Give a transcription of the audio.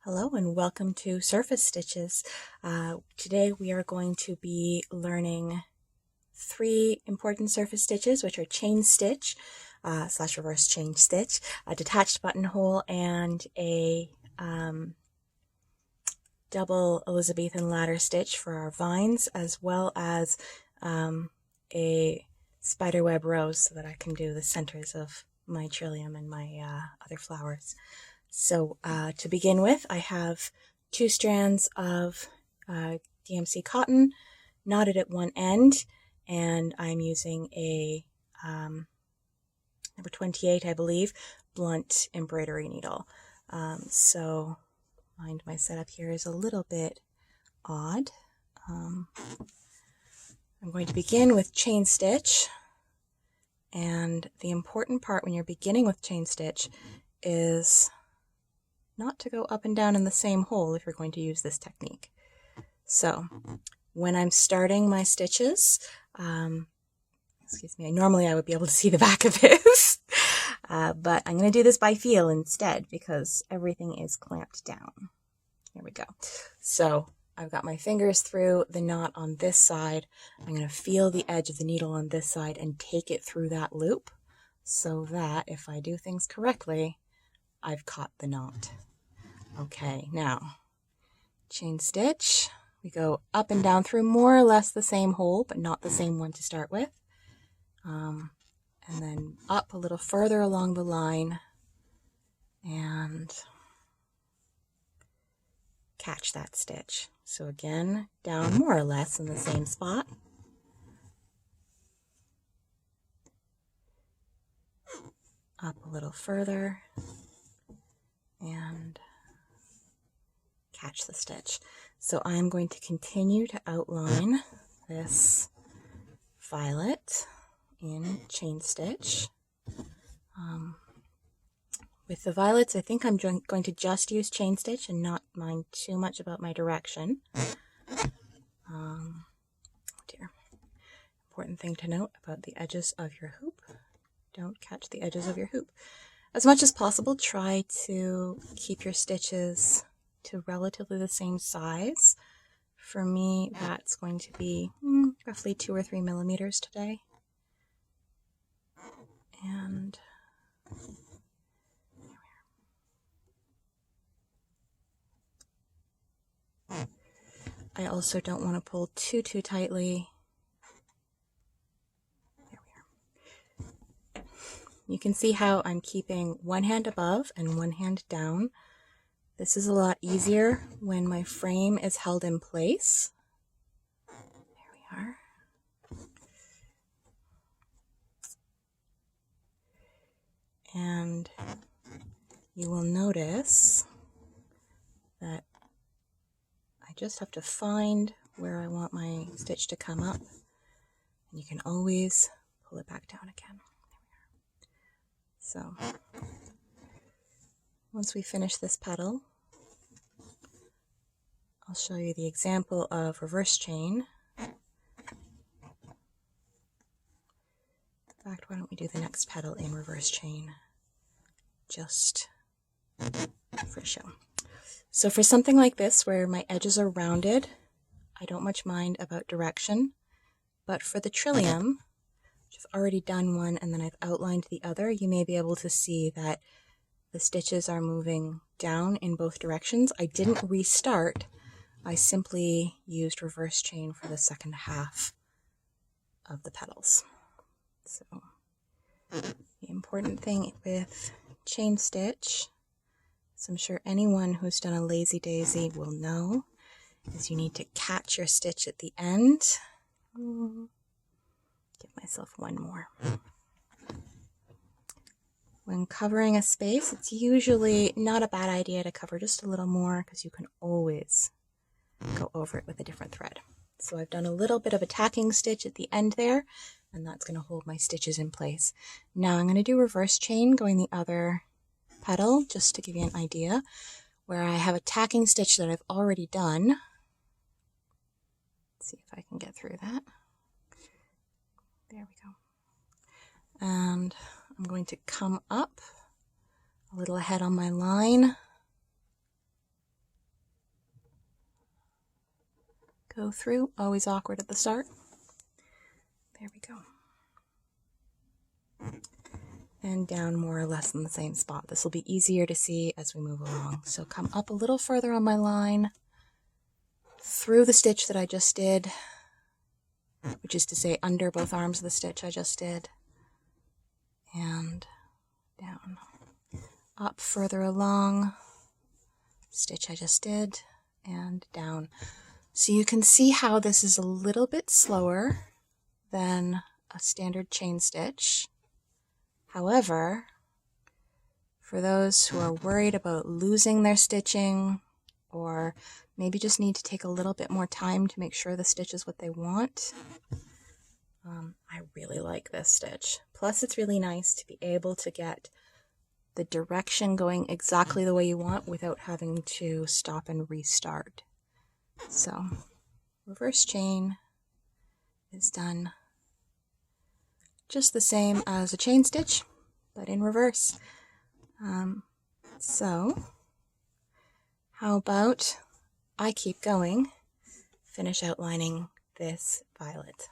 Hello and welcome to Surface Stitches. Today we are going to be learning three important surface stitches, which are chain stitch slash reverse chain stitch, a detached buttonhole, and a double Elizabethan ladder stitch for our vines, as well as a spiderweb rose so that I can do the centers of my trillium and my other flowers. So to begin with, I have 2 strands of DMC cotton knotted at one end, and I'm using a number 28, I believe, blunt embroidery needle. So mind my setup here is a little bit odd. I'm going to begin with chain stitch, and the important part when you're beginning with chain stitch is not to go up and down in the same hole if you're going to use this technique. So when I'm starting my stitches, excuse me, normally I would be able to see the back of this, but I'm going to do this by feel instead because everything is clamped down. Here we go. So I've got my fingers through the knot on this side. I'm going to feel the edge of the needle on this side and take it through that loop so that if I do things correctly, I've caught the knot. Okay, now chain stitch. We go up and down through more or less the same hole, but not the same one to start with. And then up a little further along the line and catch that stitch. So again, down more or less in the same spot. Up a little further and catch the stitch. So I'm going to continue to outline this violet in chain stitch. With the violets, I think I'm going to just use chain stitch and not mind too much about my direction. Dear. Important thing to note about the edges of your hoop. Don't catch the edges of your hoop. As much as possible, try to keep your stitches to relatively the same size. For me, that's going to be roughly 2 or 3 millimeters today. And I also don't want to pull too tightly. There we are. You can see how I'm keeping one hand above and one hand down. This is a lot easier when my frame is held in place. There we are. And you will notice that I just have to find where I want my stitch to come up. And you can always pull it back down again. There we are. So once we finish this petal, I'll show you the example of reverse chain. In fact, why don't we do the next petal in reverse chain just for show. So for something like this where my edges are rounded, I don't much mind about direction, but for the trillium, which I've already done one and then I've outlined the other, you may be able to see that the stitches are moving down in both directions. I didn't restart. I simply used reverse chain for the second half of the petals. So the important thing with chain stitch, as I'm sure anyone who's done a lazy daisy will know, is you need to catch your stitch at the end. Give myself one more. When covering a space, it's usually not a bad idea to cover just a little more because you can always go over it with a different thread. So I've done a little bit of a tacking stitch at the end there, and that's going to hold my stitches in place. Now I'm going to do reverse chain going the other petal just to give you an idea where I have a tacking stitch that I've already done. Let's see if I can get through that. There we go. And I'm going to come up a little ahead on my line go through. Always awkward at the start. There we go. And down more or less in the same spot. This will be easier to see as we move along. So come up a little further on my line, through the stitch that I just did, which is to say under both arms of the stitch I just did, and down. Up further along, stitch I just did, and down. So you can see how this is a little bit slower than a standard chain stitch. However, for those who are worried about losing their stitching, or maybe just need to take a little bit more time to make sure the stitch is what they want, I really like this stitch. Plus it's really nice to be able to get the direction going exactly the way you want without having to stop and restart. So reverse chain is done just the same as a chain stitch, but in reverse. So how about I keep going, finish outlining this violet.